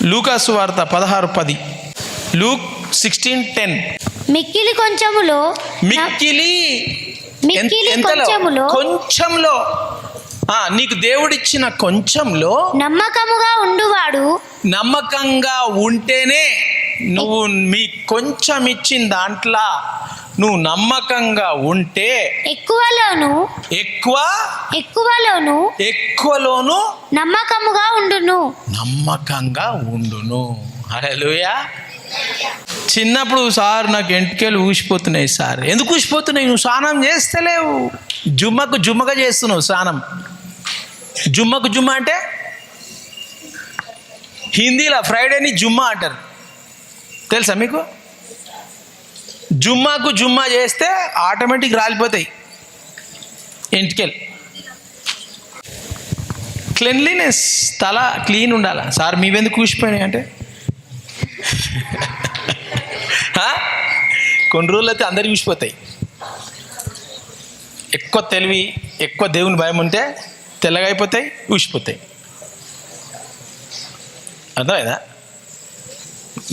లూకాసు వార్త 16:10. లూక్ 16:10. మిక్కిలి కొంచెములో కొంచెంలో నీకు దేవుడిచ్చిన కొంచెంలో నమ్మకముగా ఉండువాడు. నమ్మకంగా ఉంటేనే నువ్వు మీ కొంచెం ఇచ్చిన దాంట్లో నువ్వు నమ్మకంగా ఉంటే ఎక్కువలోను నమ్మకంగా ఉండును. హల్లెలూయా. చిన్నప్పుడు సార్ నాకు ఎంటికలు ఊసిపోతున్నాయి సార్. ఎందుకు ఊసిపోతున్నాయి? నువ్వు స్నానం చేస్తలేవు. జుమ్మగా చేస్తున్నావు స్నానం. జుమ్మ అంటే హిందీలో ఫ్రైడేని జుమ్మా అంటారు, తెలుసా మీకు? జుమ్మా చేస్తే ఆటోమేటిక్ రాలిపోతాయి ఎంటికలు. క్లెన్లీనెస్, తల క్లీన్ ఉండాలి. సార్ మీవెందుకు కూసిపోయినాయి అంటే కొన్ని రోజులు అయితే అందరికి కూసిపోతాయి. ఎక్కువ తెలివి, ఎక్కువ దేవుని భయం ఉంటే తెల్లగా అయిపోతాయి, ఊసిపోతాయి. అర్థమైందా?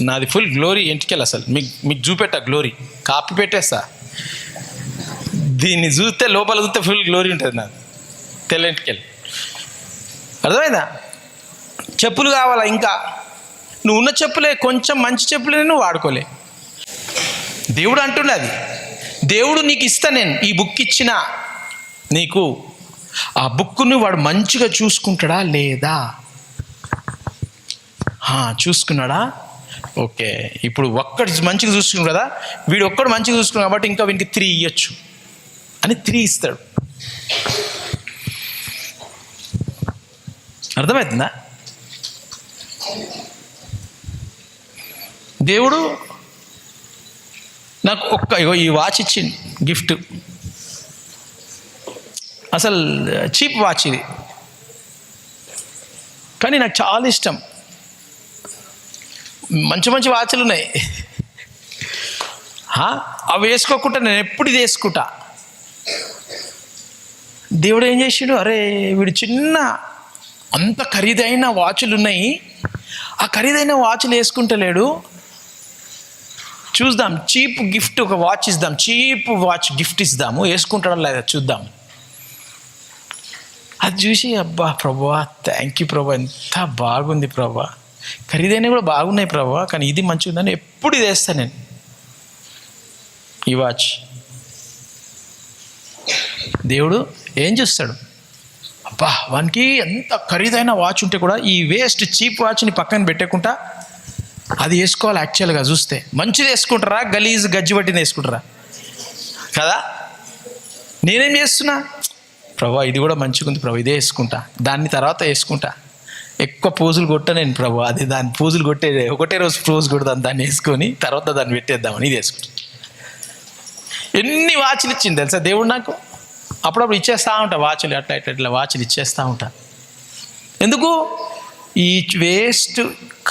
నాది ఫుల్ గ్లోరీ ఎంటికలు. అసలు మీకు చూపెట్టా గ్లోరీ, కాపీ పెట్టేస్తా. దీన్ని చూస్తే లోపల చూస్తే ఫుల్ గ్లోరీ ఉంటుంది నాది, తెల్ల ఎంటికలు. అర్థమైందా? చెప్పులు కావాలా? ఇంకా నువ్వు ఉన్న చెప్పులే, కొంచెం మంచి చెప్పులే నువ్వు వాడుకోలే. దేవుడు అంటుండే అది. దేవుడు నీకు ఇస్తా, నేను ఈ బుక్ ఇచ్చిన నీకు, ఆ బుక్ను వాడు మంచిగా చూసుకుంటాడా లేదా? చూసుకున్నాడా? ఓకే. ఇప్పుడు ఒక్కడు మంచిగా చూసుకున్నాడు కదా, వీడు ఒక్కడు మంచిగా చూసుకున్నాడు కాబట్టి ఇంకా వీనికి 3 ఇవ్వచ్చు అని 3 ఇస్తాడు. అర్థమవుతుందా? దేవుడు నాకు ఈ వాచ్ ఇచ్చింది గిఫ్ట్. అసలు చీప్ వాచ్ ఇది, కానీ నాకు చాలా ఇష్టం. మంచి వాచ్లు ఉన్నాయి, అవి వేసుకోకుండా నేను ఎప్పుడు ఇది వేసుకుంటా. దేవుడు ఏం చేసాడు? అరే వీడు అంత ఖరీదైన వాచ్లు ఉన్నాయి, ఆ ఖరీదైన వాచ్లు వేసుకుంటలేడు. చూద్దాం, చీప్ గిఫ్ట్ ఒక వాచ్ ఇద్దాం, చీప్ వాచ్ గిఫ్ట్ ఇద్దాము, వేసుకుంటాడా లేదా చూద్దాం. అది చూసి అబ్బా ప్రభువా, థ్యాంక్ యూ ప్రభా, ఎంత బాగుంది ప్రభా, ఖరీదైనవి కూడా బాగున్నాయి ప్రభా, కానీ ఇది మంచిగా ఉందని ఎప్పుడు ఇది వేస్తాను నేను ఈ వాచ్. దేవుడు ఏం చేస్తాడు? అబ్బా వానికి ఎంత ఖరీదైన వాచ్ ఉంటే కూడా ఈ వేస్ట్ చీప్ వాచ్ని పక్కన పెట్టకుండా అది వేసుకోవాలి. యాక్చువల్గా చూస్తే మంచిది వేసుకుంటారా, గలీజ్ గజ్జి పట్టింది వేసుకుంటారా కదా? నేనేం చేస్తున్నా? ప్రభా ఇది కూడా మంచిగా ఉంది ప్రభా, ఇదే వేసుకుంటా, దాన్ని తర్వాత వేసుకుంటా. ఎక్కువ పోజులు కొట్టా నేను ప్రభా, అది దాన్ని పోజులు ఒకటే రోజు పోజు కొడతాను, దాన్ని వేసుకొని తర్వాత దాన్ని పెట్టేద్దామని ఇది వేసుకుంటా. ఎన్ని వాచ్లు ఇచ్చింది తెలుసా దేవుడు నాకు? అప్పుడప్పుడు ఇచ్చేస్తూ ఉంటా వాచ్లు, అట్లా వాచ్లు ఇచ్చేస్తూ ఉంటా. ఎందుకు? ఈ వేస్ట్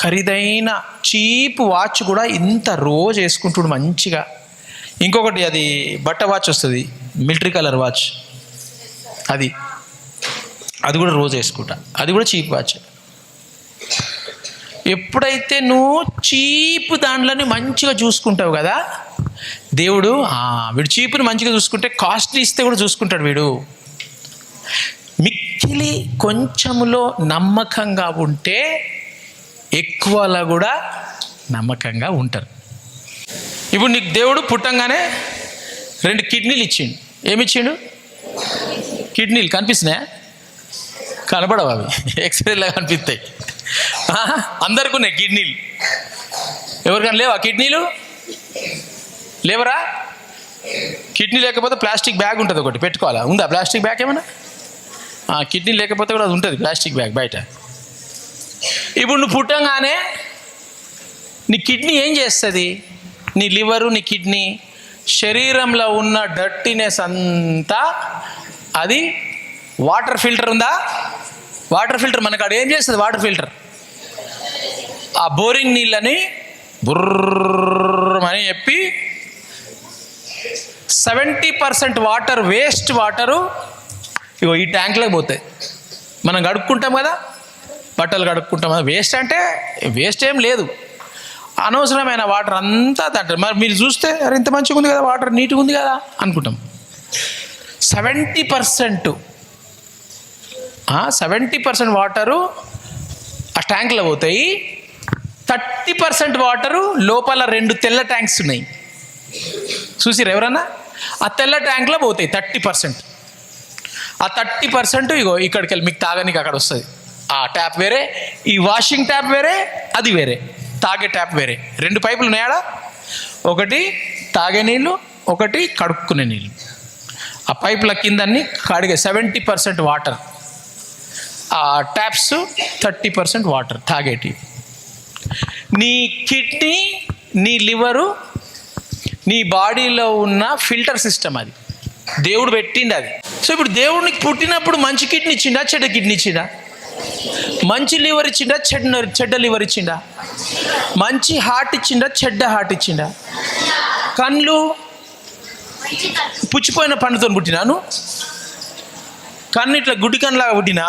ఖరీదైన చీప్ వాచ్ కూడా ఇంత రోజు వేసుకుంటుడు మంచిగా. ఇంకొకటి అది బట్ట వాచ్ వస్తుంది, మిలిటరీ కలర్ వాచ్, అది కూడా రోజు వేసుకుంటా, అది కూడా చీప్ వాచ్. ఎప్పుడైతే నువ్వు చీప్ దాంట్లోనే మంచిగా చూసుకుంటావు కదా, దేవుడు వీడు చీపుని మంచిగా చూసుకుంటే కాస్ట్లీ ఇస్తే కూడా చూసుకుంటాడు వీడు. మిక్కిలి కొంచెములో నమ్మకంగా ఉంటే ఎక్కువలా కూడా నమ్మకంగా ఉంటారు. ఇప్పుడు నీకు దేవుడు పుట్టంగానే 2 కిడ్నీలు ఇచ్చిండు. ఏమిచ్చిండు? కిడ్నీలు కనిపిస్తున్నాయా? కనపడవు, అవి ఎక్స్రేలా కనిపిస్తాయి. అందరికీ ఉన్నాయి కిడ్నీలు, ఎవరికైనా లేవా కిడ్నీలు? లేవరా? కిడ్నీ లేకపోతే ప్లాస్టిక్ బ్యాగ్ ఉంటుంది ఒకటి పెట్టుకోవాలా. ఉందా ప్లాస్టిక్ బ్యాగ్ ఏమన్నా? కిడ్నీ లేకపోతే కూడా అది ఉంటుంది ప్లాస్టిక్ బ్యాగ్ బయట. ఇప్పుడు నువ్వు పుట్టంగానే నీ కిడ్నీ ఏం చేస్తుంది? నీ లివరు, నీ కిడ్నీ, శరీరంలో ఉన్న డర్టీనెస్ అంతా అది వాటర్ ఫిల్టర్ ఉందా? వాటర్ ఫిల్టర్ మనకు అక్కడ ఏం చేస్తుంది? వాటర్ ఫిల్టర్ ఆ బోరింగ్ నీళ్ళని బుర్రమని చెప్పి 70% వాటర్, వేస్ట్ వాటరు ఈ ట్యాంక్లోకి పోతాయి. మనం గడుపుకుంటాం కదా, బట్టలు కడుక్కుంటాం. వేస్ట్ అంటే వేస్ట్ ఏం లేదు, అనవసరమైన వాటర్ అంతా తంటారు. మరి మీరు చూస్తే అరే ఇంత మంచిగా ఉంది కదా, వాటర్ నీట్గా ఉంది కదా అనుకుంటాం. 70% వాటరు ఆ ట్యాంక్లో పోతాయి. 30% వాటరు లోపల 2 తెల్ల ట్యాంక్స్ ఉన్నాయి. చూసిరు ఎవరన్నా? ఆ తెల్ల ట్యాంక్లో పోతాయి 30%. ఆ 30% ఇగో ఇక్కడికి వెళ్ళి మీకు తాగనికి అక్కడ వస్తుంది. ఆ ట్యాప్ వేరే, ఈ వాషింగ్ ట్యాప్ వేరే, అది వేరే, తాగే ట్యాప్ వేరే. 2 పైపులు ఉన్నాయాడా? ఒకటి తాగే నీళ్ళు, ఒకటి కడుక్కునే నీళ్ళు. ఆ పైపుల కిందన్ని కడిగే 70% వాటర్, ఆ ట్యాప్స్ 30% వాటర్ తాగేటి. నీ కిడ్నీ, నీ లివరు, నీ బాడీలో ఉన్న ఫిల్టర్ సిస్టమ్ అది దేవుడు పెట్టిండు అది. సో ఇప్పుడు దేవుడికి పుట్టినప్పుడు మంచి కిడ్నీ ఇచ్చిండా, చెడ్డ కిడ్నీ ఇచ్చిండా? మంచి లివర్ ఇచ్చిండా, చెడ్డ లివర్ ఇచ్చిండా? మంచి హార్ట్ ఇచ్చిండా, చెడ్డ హార్ట్ ఇచ్చిండా? కళ్ళు పుచ్చిపోయిన పండుతో పుట్టినాను, కన్ను ఇట్లా గుడ్డి కన్నులాగా పుట్టినా,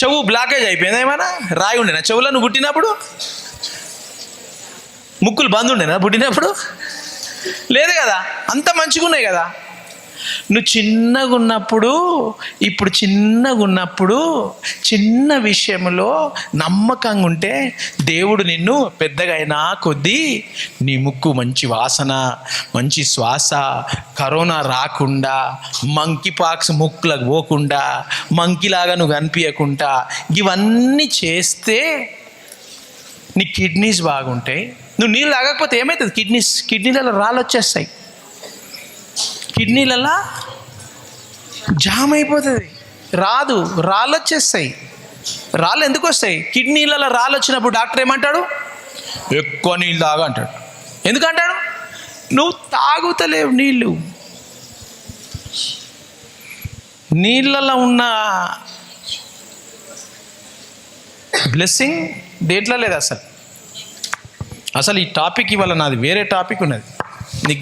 చెవు బ్లాకేజ్ అయిపోయిందా? ఏమైనా రాయి ఉండేనా చెవులో నువ్వు పుట్టినప్పుడు? ముక్కులు బంద్ ఉండేనా పుట్టినప్పుడు? లేదు కదా, అంత మంచిగా ఉన్నాయి కదా. నువ్వు చిన్నగా ఉన్నప్పుడు, ఇప్పుడు చిన్నగా ఉన్నప్పుడు, చిన్న విషయంలో నమ్మకంగా ఉంటే దేవుడు నిన్ను పెద్దగా అయినా కొద్దీ నీ ముక్కు మంచి వాసన, మంచి శ్వాస, కరోనా రాకుండా, మంకీ పాక్స్ ముక్కులకు పోకుండా, మంకీలాగా నువ్వు కనిపించకుండా, ఇవన్నీ చేస్తే నీ కిడ్నీస్ బాగుంటాయి. నువ్వు నీళ్ళు తాగకపోతే ఏమవుతుంది? కిడ్నీలలో రాళ్ళు వచ్చేస్తాయి, కిడ్నీలలో జామ్ అయిపోతుంది, రాళ్ళు వచ్చేస్తాయి. రాళ్ళు ఎందుకు వస్తాయి? కిడ్నీలలో రాళ్ళు వచ్చినప్పుడు డాక్టర్ ఏమంటాడు? ఎక్కువ నీళ్ళు తాగు అంటాడు. ఎందుకంటాడు? నువ్వు తాగుతలేవు నీళ్ళు. నీళ్ళలో ఉన్న బ్లెస్సింగ్ దేంట్లో లేదు అసలు. ఈ టాపిక్ ఇవాళ నాది వేరే టాపిక్ ఉన్నది.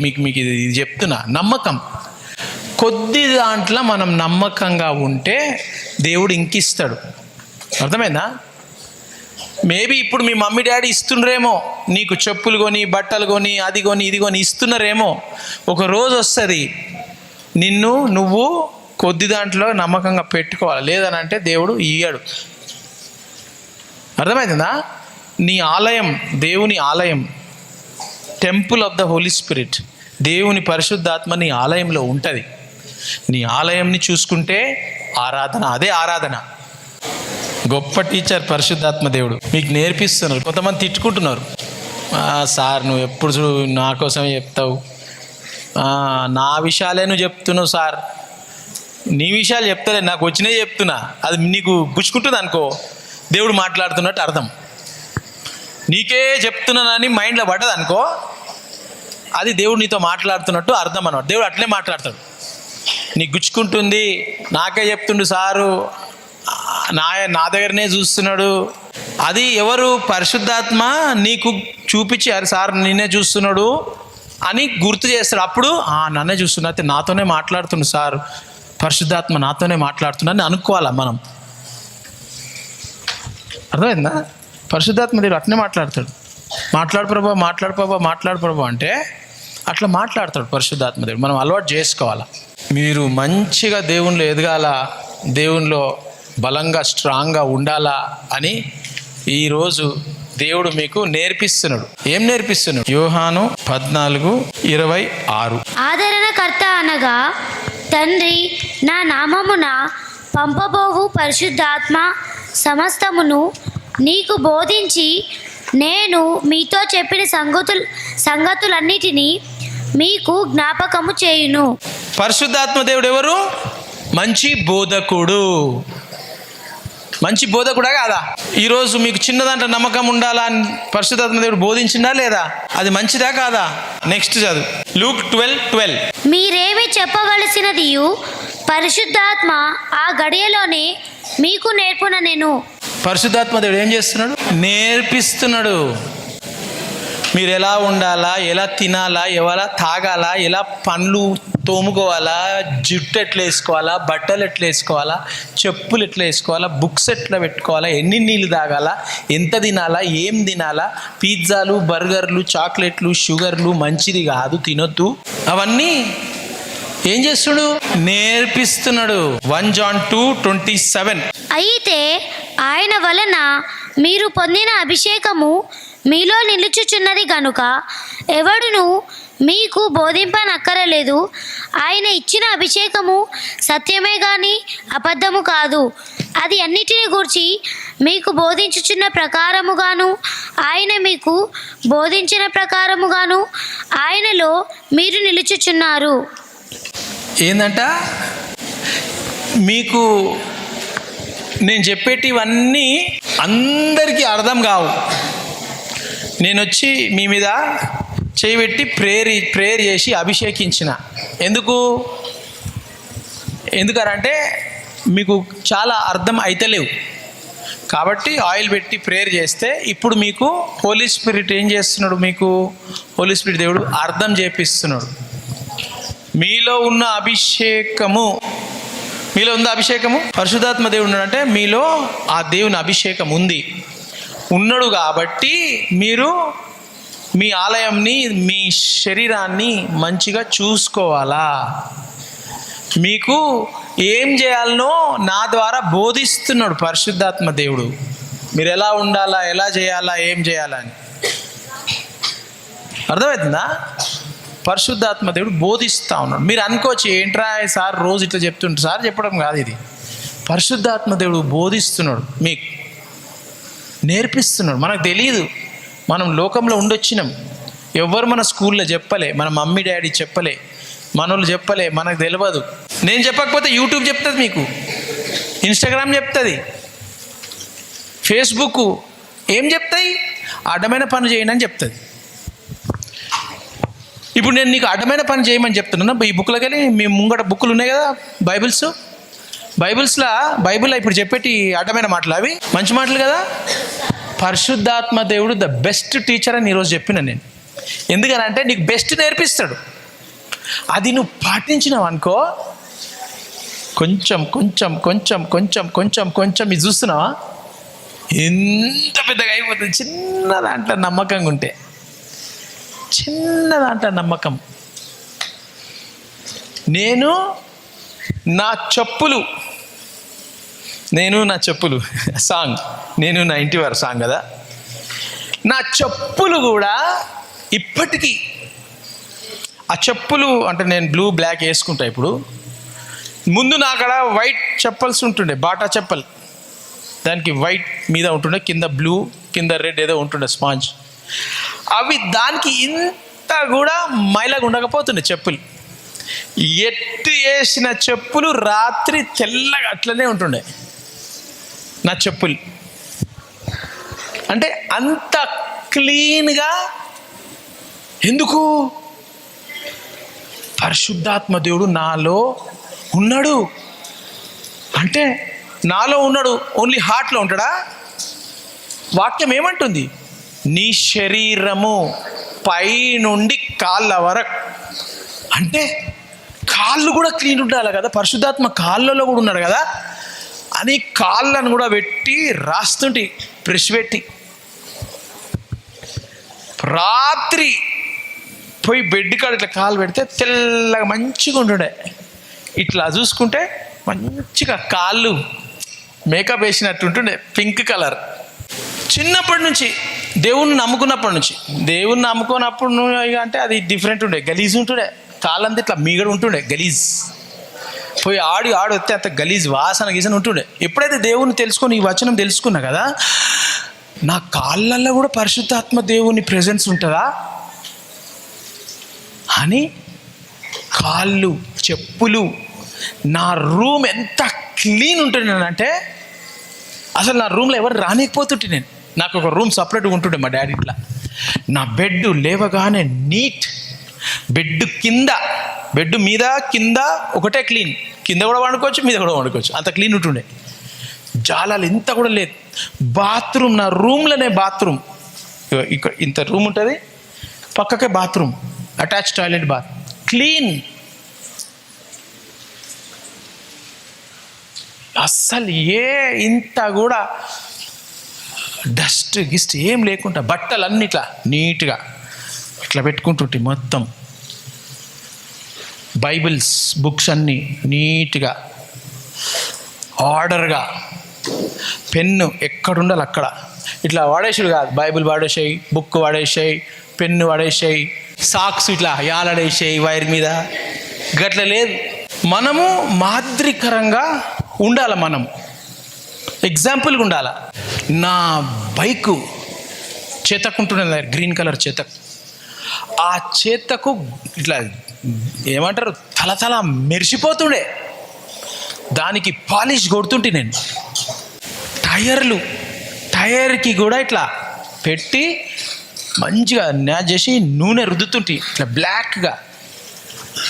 మీకు ఇది చెప్తున్నా. నమ్మకం, కొద్ది దాంట్లో మనం నమ్మకంగా ఉంటే దేవుడు ఇంకిస్తాడు. అర్థమైందా? మేబీ ఇప్పుడు మీ మమ్మీ డాడీ ఇస్తుండ్రేమో, నీకు చెప్పులు కొని, బట్టలు కొని, అది కొని, ఇది కొని ఇస్తున్నారేమో. ఒక రోజు వస్తుంది నువ్వు కొద్ది దాంట్లో నమ్మకంగా పెట్టుకోవాలి. లేదనంటే దేవుడు ఇయ్యాడు. అర్థమవుతుందా? నీ ఆలయం దేవుని ఆలయం, temple of the Holy Spirit, దేవుని పరిశుద్ధాత్మ నీ ఆలయంలో ఉంటుంది. నీ ఆలయంని చూసుకుంటే ఆరాధన, అదే ఆరాధన. గొప్ప టీచర్ పరిశుద్ధాత్మ దేవుడు మీకు నేర్పిస్తున్నారు. కొంతమంది తిట్టుకుంటున్నారు, సార్ నువ్వు ఎప్పుడు నా కోసమే చెప్తావు, నా విషయాలే నువ్వు చెప్తున్నావు సార్, నీ విషయాలు చెప్తలే, నాకు వచ్చినాయి చెప్తున్నా. అది నీకు గుచ్చుకుంటుంది అనుకో, దేవుడు మాట్లాడుతున్నట్టు అర్థం. నీకే చెప్తున్నానని మైండ్లో పడ్డది అనుకో, అది దేవుడు నీతో మాట్లాడుతున్నట్టు అర్థం అన్నమాట. దేవుడు అట్లే మాట్లాడతాడు. నీకు గుచ్చుకుంటుంది, నాకే చెప్తుండు సారు, నా దగ్గరనే చూస్తున్నాడు. అది ఎవరు? పరిశుద్ధాత్మ నీకు చూపించి, అరే సార్ నిన్నే చూస్తున్నాడు అని గుర్తు చేస్తాడు. అప్పుడు నన్నే చూస్తున్నా, అయితే నాతోనే మాట్లాడుతుండు సార్, పరిశుద్ధాత్మ నాతోనే మాట్లాడుతున్నా అని అనుకోవాలా మనం. అర్థమైందా? పరిశుద్ధాత్మ దేవుడు అట్నే మాట్లాడతాడు. మాట్లాడు ప్రభా అంటే అట్లా మాట్లాడతాడు పరిశుద్ధాత్మ దేవుడు. మనం అలవాటు చేసుకోవాలా. మీరు మంచిగా దేవునిలో ఎదగాల, దేవునిలో బలంగా స్ట్రాంగ్గా ఉండాలా అని ఈరోజు దేవుడు మీకు నేర్పిస్తున్నాడు. ఏం నేర్పిస్తున్నాడు? యోహాను 14:26. ఆదరణకర్త అనగా తండ్రి నా నామమున పంపబోవు పరిశుద్ధాత్మ సమస్తమును నీకు బోధించి నేను మీతో చెప్పిన సంగతులన్నిటినీ మీకు జ్ఞాపకము చేయును. పరిశుద్ధాత్మ దేవుడు ఎవరు? మంచి బోధకుడు. మంచి బోధకుడా కాదా? ఈరోజు మీకు చిన్నదంట నమ్మకం ఉండాలా అని పరిశుద్ధాత్మ దేవుడు బోధించిందా లేదా? అది మంచిదా కాదా? నెక్స్ట్ చదువు, లూక్ 12:12. మీరేమి చెప్పవలసినదియు పరిశుద్ధాత్మ ఆ గడియలోనే మీకు నేర్పున నేను. పరిశుద్ధాత్మ దేవుడు ఏం చేస్తున్నాడు? నేర్పిస్తున్నాడు. మీరు ఎలా ఉండాలా, ఎలా తినాలా, ఎలా తాగాలా, ఎలా పండ్లు తోముకోవాలా, జుట్టు ఎట్లా వేసుకోవాలా, బట్టలు ఎట్లా వేసుకోవాలా, చెప్పులు ఎట్లా వేసుకోవాలా, బుక్స్ ఎట్లా పెట్టుకోవాలా, ఎన్ని నీళ్ళు తాగాలా, ఎంత తినాలా, ఏం తినాలా, పిజ్జాలు, బర్గర్లు, చాక్లెట్లు, షుగర్లు మంచిది కాదు, తినొద్దు, అవన్నీ ఏం చేస్తున్నాడు? నేర్పిస్తున్నాడు. 1 John 2:27. అయితే ఆయన వలన మీరు పొందిన అభిషేకము మీలో నిలుచుచున్నది గనుక ఎవడును మీకు బోధింపనక్కరలేదు. ఆయన ఇచ్చిన అభిషేకము సత్యమే గాని అబద్ధము కాదు. అది అన్నిటిని గూర్చి మీకు బోధించుచున్న ప్రకారముగాను ఆయన మీకు బోధించిన ప్రకారముగాను ఆయనలో మీరు నిలుచుచున్నారు. ఏందంట? మీకు నేను చెప్పేటివన్నీ అందరికీ అర్థం కావు. నేను వచ్చి మీ మీద చేయబెట్టి ప్రేయర్ చేసి అభిషేకించిన. ఎందుకనంటే మీకు చాలా అర్థం అయితలేవు కాబట్టి ఆయిల్ పెట్టి ప్రేయర్ చేస్తే ఇప్పుడు మీకు హోలీ స్పిరిట్ ఏం చేస్తున్నాడు? మీకు హోలీ స్పిరిట్ దేవుడు అర్థం చేపిస్తున్నాడు. మీలో ఉన్న అభిషేకము, మీలో ఉన్న అభిషేకము పరిశుద్ధాత్మ దేవుడు ఉన్నాడంటే మీలో ఆ దేవుని అభిషేకం ఉన్నాడు కాబట్టి మీరు మీ ఆలయంని, మీ శరీరాన్ని మంచిగా చూసుకోవాలా. మీకు ఏం చేయాలనో నా ద్వారా బోధిస్తున్నాడు పరిశుద్ధాత్మ దేవుడు. మీరు ఎలా ఉండాలా, ఎలా చేయాలా, ఏం చేయాలా అని అర్థమవుతుందా? పరిశుద్ధాత్మ దేవుడు బోధిస్తూ ఉన్నాడు. మీరు అనుకోవచ్చు ఏంట్రా సార్ రోజు ఇట్లా చెప్తుంటారు. సార్ చెప్పడం కాదు, ఇది పరిశుద్ధాత్మ దేవుడు బోధిస్తున్నాడు, మీకు నేర్పిస్తున్నాడు. మనకు తెలియదు, మనం లోకంలో ఉండొచ్చినాం. ఎవ్వరు మన స్కూల్లో చెప్పలే, మన మమ్మీ డాడీ చెప్పలే, మనోళ్ళు చెప్పలే, మనకు తెలియదు. నేను చెప్పకపోతే యూట్యూబ్ చెప్తుంది, మీకు ఇన్స్టాగ్రామ్ చెప్తుంది, ఫేస్బుక్ ఏం చెప్తాయి? అడ్డమైన పని చేయండి అని చెప్తుంది. ఇప్పుడు నేను నీకు అడ్డమైన పని చేయమని చెప్తున్నా. ఈ బుక్లోకి వెళ్ళి మీ ముంగట బుక్కులు ఉన్నాయి కదా, బైబిల్లో ఇప్పుడు చెప్పేటి అడ్డమైన మాటలు, అవి మంచి మాటలు కదా. పరిశుద్ధాత్మ దేవుడు ద బెస్ట్ టీచర్ అని ఈరోజు చెప్పిన నేను. ఎందుకనంటే నీకు బెస్ట్ నేర్పిస్తాడు. అది నువ్వు పాటించినావు అనుకో, కొంచెం కొంచెం కొంచెం కొంచెం కొంచెం కొంచెం ఇది చూస్తున్నావా ఎంత పెద్దగా అయిపోతుంది. చిన్న దాంట్లో నమ్మకంగా ఉంటే, చిన్న దాంట్లో నమ్మకం. నేను నా చెప్పులు సాంగ్, నేను నా ఇంటి వారు సాంగ్ కదా, నా చెప్పులు కూడా ఇప్పటికీ, ఆ చెప్పులు అంటే నేను బ్లూ బ్లాక్ వేసుకుంటా. ఇప్పుడు ముందు నా అక్కడ వైట్ చెప్పల్స్ ఉంటుండే, బాటా చెప్పల్, దానికి వైట్ మీద ఉంటుండే, కింద బ్లూ, కింద రెడ్ ఏదో ఉంటుండే స్పాంజ్. అవి దానికి ఇంత కూడా మైలాగా ఉండకపోతుండే చెప్పులు. ఎట్టు వేసిన చెప్పులు రాత్రి తెల్లగా అట్లనే ఉంటుండే నా చెప్పులు. అంటే అంత క్లీన్గా. ఎందుకు? పరిశుద్ధాత్మ దేవుడు నాలో ఉన్నాడు. అంటే నాలో ఉన్నాడు, ఓన్లీ హార్ట్లో ఉంటాడా? వాక్యం ఏమంటుంది? నీ శరీరము పై నుండి కాళ్ళ వరకు, అంటే కాళ్ళు కూడా క్లీన్ ఉండాలి కదా. పరిశుద్ధాత్మ కాళ్ళలో కూడా ఉన్నాడు కదా అని కాళ్ళను కూడా పెట్టి రాస్తుంటే, బ్రష్ పెట్టి రాత్రి పోయి బెడ్ కాడ ఇట్లా కాలు పెడితే తెల్లగా మంచిగా ఉంటుండే. ఇట్లా చూసుకుంటే మంచిగా కాళ్ళు మేకప్ వేసినట్టు ఉంటుండే, పింక్ కలర్. చిన్నప్పటి నుంచి దేవుణ్ణి నమ్ముకున్నప్పటి నుంచి, దేవుణ్ణి నమ్ముకున్నప్పుడు ఇక అంటే అది డిఫరెంట్ ఉండే, గలీజ్ ఉంటుండే, కాళ్ళంతా ఇట్లా మీగడ ఉంటుండే, గలీజ్. పోయి ఆడి వస్తే అంత గలీజ్ వాసన గీసన ఉంటుండే. ఎప్పుడైతే దేవుణ్ణి తెలుసుకొని, ఈ వచనం తెలుసుకున్నా కదా, నా కాళ్ళల్లో కూడా పరిశుద్ధాత్మ దేవుని ప్రెజెన్స్ ఉంటుందా అని కాళ్ళు, చెప్పులు, నా రూమ్ ఎంత క్లీన్ ఉంటుండేనంటే అసలు నా రూమ్లో ఎవరు రానికపోతుంటే, నాకు ఒక రూమ్ సపరేట్గా ఉంటుండే మా డాడీ ఇట్లా. నా బెడ్ లేవగానే నీట్, బెడ్ మీద కింద ఒకటే క్లీన్, కింద కూడా వండుకోవచ్చు, మీద కూడా వండుకోవచ్చు, అంత క్లీన్ ఉంటుండే. జాలాలు ఇంత కూడా లేదు. బాత్రూమ్, నా రూమ్లోనే బాత్రూమ్, ఇక్కడ ఇంత రూమ్ ఉంటుంది, పక్కకే bathroom, attach toilet, bath, clean. అస్సలు ఇంత కూడా డస్ట్ గిస్ట్ ఏం లేకుండా బట్టలు అన్నీ ఇట్లా నీట్గా ఇట్లా పెట్టుకుంటుంటే, మొత్తం బైబిల్స్ బుక్స్ అన్నీ నీట్గా ఆర్డర్గా, పెన్ను ఎక్కడుండాలి అక్కడ, ఇట్లా వాడేసాడు కాదు, బైబిల్ వాడేసాయి, బుక్ వాడేసాయి, పెన్ను వాడేసాయి, సాక్స్ ఇట్లా యాలాడేసాయి వైర్ మీద, గట్ల లేదు. మనము మాదిరికరంగా ఉండాలి, మనం ఎగ్జాంపుల్గా ఉండాలి. నా బైకు చేతకుంటున్నది, గ్రీన్ కలర్ చేతక్. ఆ చేతకు ఇట్లా ఏమంటారు, తల మెరిసిపోతుండే, దానికి పాలిష్ కొడుతుంటే నేను. టైర్కి కూడా ఇట్లా పెట్టి మంచిగా న్యాచ్ చేసి నూనె రుద్దుతుంటే ఇట్లా బ్లాక్గా.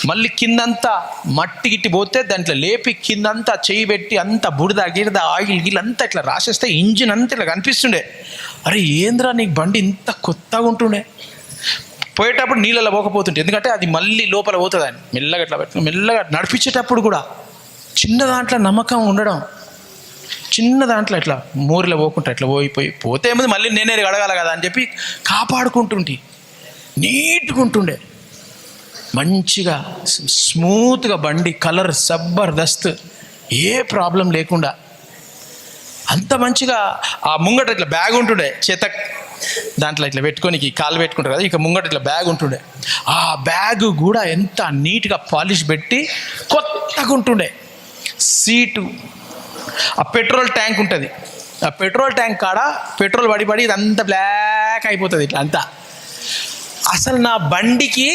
మళ్ళీ కిందంతా మట్టి గిట్టి పోతే దాంట్లో లేపి కిందంతా చేయి పెట్టి అంతా బురద గిరద ఆయిల్ గిల్ అంతా ఇట్లా రాసేస్తే ఇంజిన్ అంతా ఇట్లా కనిపిస్తుండే. అరే ఏంద్రా నీకు బండి ఇంత కొత్తగా ఉంటుండే. పోయేటప్పుడు నీళ్ళలో పోకపోతుంటే, ఎందుకంటే అది మళ్ళీ లోపల పోతుంది అని మెల్లగా ఇట్లా పెట్టుకుని మెల్లగా నడిపించేటప్పుడు కూడా చిన్న దాంట్లో నమ్మకం ఉండడం, చిన్న దాంట్లో ఇట్లా మోరిలో పోకుంటా ఇట్లా పోతే ఏముంది, మళ్ళీ నేనే అడగాల కదా అని చెప్పి కాపాడుకుంటుంటే నీట్గా ఉంటుండే. మంచిగా స్మూత్గా బండి, కలర్ జబర్దస్త్, ఏ ప్రాబ్లం లేకుండా అంత మంచిగా. ఆ ముంగట ఇట్లా బ్యాగ్ ఉంటుండే చేత, దాంట్లో ఇట్లా పెట్టుకొని కాలు పెట్టుకుంటారు కదా, ఇక ముంగట ఇట్లా బ్యాగ్ ఉంటుండే. ఆ బ్యాగ్ కూడా ఎంత నీట్గా పాలిష్ పెట్టి కొత్తగా ఉంటుండే. సీటు, ఆ పెట్రోల్ ట్యాంక్ ఉంటుంది, ఆ పెట్రోల్ ట్యాంక్ కాడ పెట్రోల్ పడి ఇదంతా బ్లాక్ అయిపోతుంది ఇట్లా అంతా. అసలు నా బండికి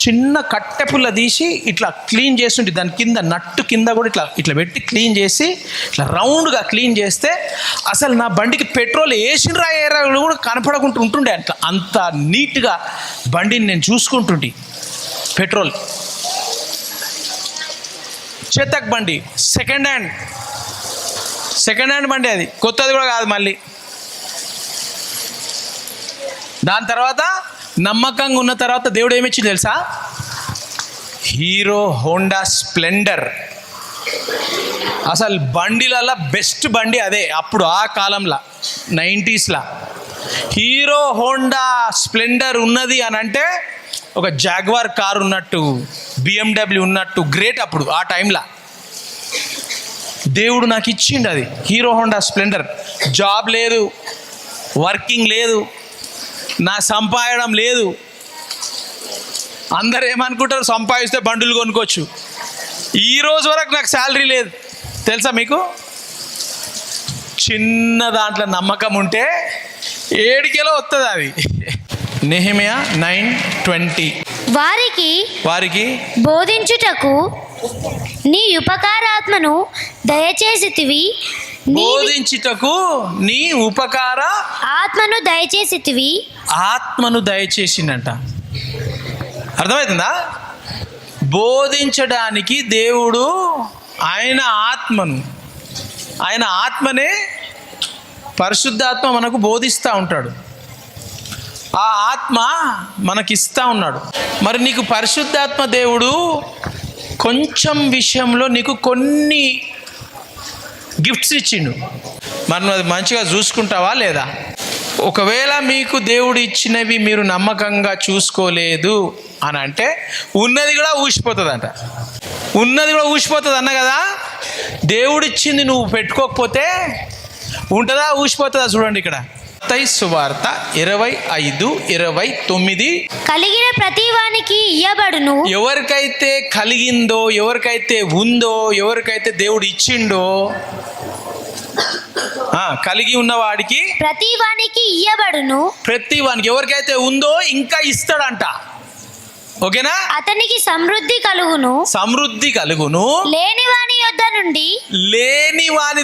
చిన్న కట్టె పుల్ల తీసి ఇట్లా క్లీన్ చేస్తుంటే, దాని కింద నట్టు కింద కూడా ఇట్లా పెట్టి క్లీన్ చేసి ఇట్లా రౌండ్గా క్లీన్ చేస్తే అసలు నా బండికి పెట్రోల్ వేసినరా ఏరా కూడా కనపడకుండా ఉంటుండే. అట్లా అంత నీట్గా బండిని నేను చూసుకుంటుంటే. పెట్రోల్ చేతక్ బండి, సెకండ్ హ్యాండ్ బండి, అది కొత్తది కూడా కాదు మళ్ళీ. దాని తర్వాత నమ్మకంగా ఉన్న తర్వాత దేవుడు ఏమిచ్చింది తెలుసా? Hero Honda Splendor. అసలు బండిలలో బెస్ట్ బండి అదే అప్పుడు, ఆ కాలంలో 90sలో హీరో హోండా స్ప్లెండర్ ఉన్నది అని అంటే ఒక జాగ్వార్ కారు ఉన్నట్టు, BMW ఉన్నట్టు గ్రేట్ అప్పుడు ఆ టైంలో. దేవుడు నాకు ఇచ్చిండు అది, హీరో హోండా స్ప్లెండర్. జాబ్ లేదు, వర్కింగ్ లేదు, నా సంపాదడం లేదు. అందరు ఏమనుకుంటారు, సంపాదిస్తే బండులు కొనుక్కోవచ్చు. ఈ రోజు వరకు నాకు శాలరీ లేదు తెలుసా మీకు? చిన్న దాంట్లో నమ్మకం ఉంటే ఏడికెలో వస్తుంది అది. నెహెమియా 9:20. వారికి బోధించుటకు నీ ఉపకారాత్మను దయచేసితివి. బోధించుటకు నీ ఉపకార ఆత్మను దయచేసిందంట. అర్థమవుతుందా? బోధించడానికి దేవుడు ఆయన ఆత్మనే, పరిశుద్ధాత్మ మనకు బోధిస్తూ ఉంటాడు. ఆ ఆత్మ మనకిస్తూ ఉన్నాడు. మరి నీకు పరిశుద్ధాత్మ దేవుడు కొంచెం విషయంలో నీకు కొన్ని గిఫ్ట్స్ ఇచ్చిండు. మరి నువ్వు అది మంచిగా చూసుకుంటావా లేదా? ఒకవేళ మీకు దేవుడు ఇచ్చినవి మీరు నమ్మకంగా చూసుకోలేదు అని అంటే ఉన్నది కూడా ఊసిపోతుంది అన్న కదా. దేవుడిచ్చింది నువ్వు పెట్టుకోకపోతే ఉంటుందా, ఊసిపోతుందా? చూడండి ఇక్కడ మత్తయి సువార్త 25:29. కలిగిన ప్రతి వానికి ఇయ్యబడును. ఎవరికైతే కలిగిందో, ఎవరికైతే ఉందో, ఎవరికైతే దేవుడు ఇచ్చిండో, కలిగి ఉన్నవాడికి ప్రతి వానికి ఇయ్యబడును. ప్రతి వానికి ఎవరికైతే ఉందో ఇంకా ఇస్తాడంట. ఓకేనా? అతనికి సమృద్ధి కలుగును. లేని వాని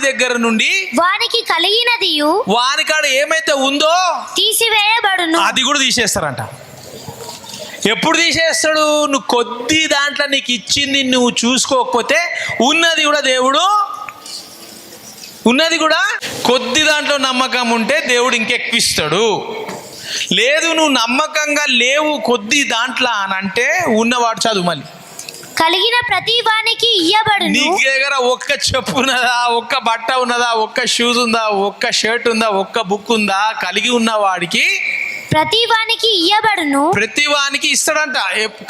దగ్గర నుండి వానికి కలిగినదియు, వాని కాడ ఏమైతే ఉందో తీసివేయబడును. అది కూడా తీసేస్తారంట. ఎప్పుడు తీసేస్తాడు? నువ్వు కొద్ది దాంట్లో నీకు ఇచ్చింది నువ్వు చూసుకోకపోతే ఉన్నది కూడా కొద్ది దాంట్లో నమ్మకం ఉంటే దేవుడు ఇంకెక్కువ ఇస్తాడు. లేదు నువ్వు నమ్మకంగా లేవు కొద్ది దాంట్లో అని అంటే ఉన్నవాడు చదువు మళ్ళీ. కలిగిన ప్రతి వానికి ఇయ్యబడును. నీ దగ్గర ఒక్క చెప్పు ఉన్నదా, ఒక్క బట్ట ఉన్నదా, ఒక్క షూస్ ఉందా, ఒక్క షర్ట్ ఉందా, ఒక్క బుక్ ఉందా? కలిగి ఉన్న వాడికి ప్రతి వానికి ఇయ్యబడును. ప్రతి వానికి ఇస్తాడంట,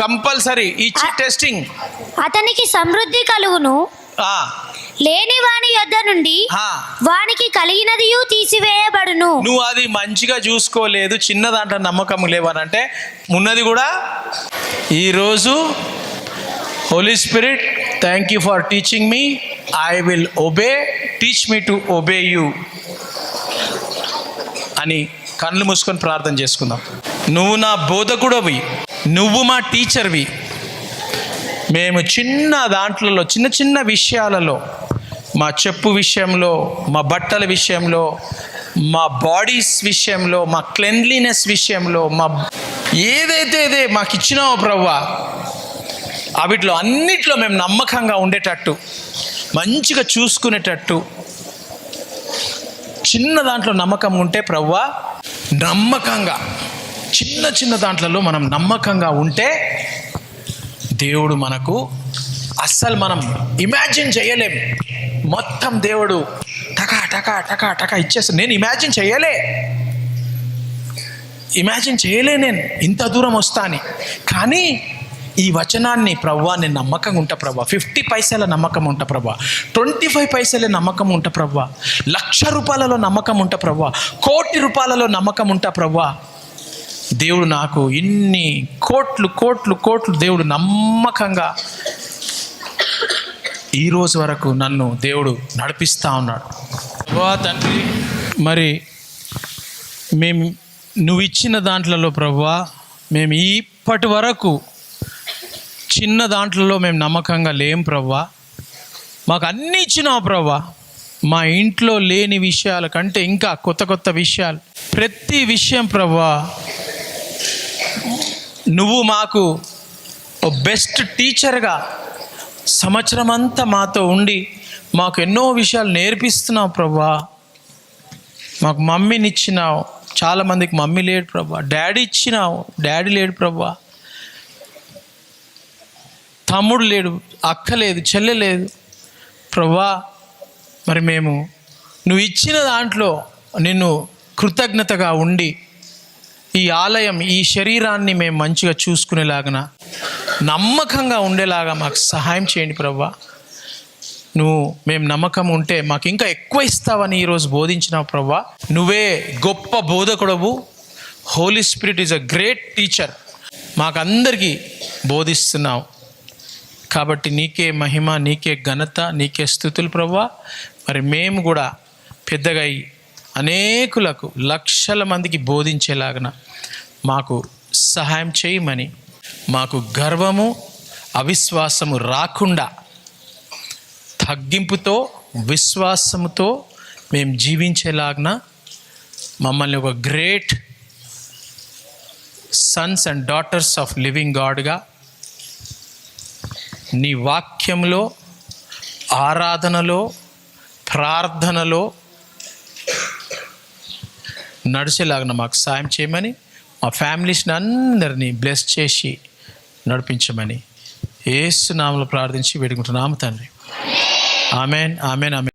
కంపల్సరీ ఇచ్చి టెస్టింగ్. అతనికి సమృద్ధి కలుగును. లేని వాని యొద్ద నుండి వానికి కలిగినదియు తీసివేయబడును. నువ్వు అది మంచిగా చూసుకోలేదు, చిన్న దాంట్లో నమ్మకం లేవనంటే ఉన్నది కూడా. ఈరోజు Holy Spirit, thank you for teaching me, I will obey, teach me to obey you అని కళ్ళు మూసుకొని ప్రార్థన చేసుకుందాం. నువ్వు నా బోధకుడవి, నువ్వు మా టీచర్వి. మేము చిన్న దాంట్లలో, చిన్న చిన్న విషయాలలో, మా చెప్పు విషయంలో, మా బట్టల విషయంలో, మా బాడీస్ విషయంలో, మా క్లెన్లీనెస్ విషయంలో, మా ఏదైతే మాకు ఇచ్చినావో ప్రభువా, అవిట్లో అన్నిట్లో మేము నమ్మకంగా ఉండేటట్టు, మంచిగా చూసుకునేటట్టు, చిన్న దాంట్లో నమ్మకం ఉంటే ప్రభువా, నమ్మకంగా చిన్న చిన్న దాంట్లలో మనం నమ్మకంగా ఉంటే దేవుడు మనకు అస్సలు మనం ఇమాజిన్ చేయలేం. మొత్తం దేవుడు టకా టకా టకా టకా ఇచ్చేస్తాను. నేను ఇమాజిన్ చేయలే నేను ఇంత దూరం వస్తా అని. కానీ ఈ వచనాన్ని ప్రభువా నేను నమ్మకంగా ఉంటా ప్రభువా, 50 పైసల నమ్మకం ఉంటా ప్రభువా, 25 పైసలే నమ్మకం ఉంటా ప్రభువా, 1,00,000 రూపాయలలో నమ్మకం ఉంటా ప్రభువా, 1,00,00,000 రూపాయలలో నమ్మకం ఉంటా ప్రభువా. దేవుడు నాకు ఇన్ని కోట్లు దేవుడు నమ్మకంగా ఈరోజు వరకు నన్ను దేవుడు నడిపిస్తూ ఉన్నాడు. తండ్రి, మరి మేము నువ్వు ఇచ్చిన దాంట్లలో ప్రభువా, మేము ఇప్పటి వరకు చిన్న దాంట్లో మేము నమ్మకంగా లేం ప్రభువా. మాకు అన్నీ ఇచ్చినావు ప్రభువా. మా ఇంట్లో లేని విషయాల కంటే ఇంకా కొత్త విషయాలు, ప్రతి విషయం ప్రభువా నువ్వు మాకు బెస్ట్ టీచర్గా సంవత్సరం అంతా మాతో ఉండి మాకు ఎన్నో విషయాలు నేర్పిస్తున్నావు ప్రభువా. మాకు మమ్మీని ఇచ్చినావు, చాలామందికి మమ్మీ లేడు ప్రభువా. డాడీ ఇచ్చినావు, డాడీ లేడు ప్రభువా. తమ్ముడు లేడు, అక్క లేదు, చెల్లె లేదు ప్రభువా. మరి మేము నువ్వు ఇచ్చిన దాంట్లో నిన్ను కృతజ్ఞతగా ఉండి ఈ ఆలయం, ఈ శరీరాన్ని మేము మంచిగా చూసుకునేలాగా, నమ్మకంగా ఉండేలాగా మాకు సహాయం చేయండి ప్రభువా. మేము నమ్మకం ఉంటే మాకు ఇంకా ఎక్కువ ఇస్తావని ఈరోజు బోధించినావు ప్రభువా. నువ్వే గొప్ప బోధకుడవు. Holy spirit is a great teacher. మాకందరికీ బోధిస్తున్నావు కాబట్టి నీకే మహిమ, నీకే ఘనత, నీకే స్తుతులు ప్రభువా. మరి మేము కూడా పెద్దగా అనేకులకు, 1,00,000 మందికి బోధించేలాగన మాకు సహాయం చేయమని, మాకు గర్వము, అవిశ్వాసము రాకుండా తగ్గింపుతో, విశ్వాసముతో మేము జీవించేలాగన మమ్మల్ని ఒక great sons and daughters of living గాడ్గా, నీ వాక్యంలో, ఆరాధనలో, ప్రార్థనలో నడిచేలాగా మాకు సాయం చేయమని, మా ఫ్యామిలీస్ని అందరినీ బ్లెస్ చేసి నడిపించమని యేసు నామములో ప్రార్థించి వేడుకుంటున్నాము తండ్రి. ఆమెన్.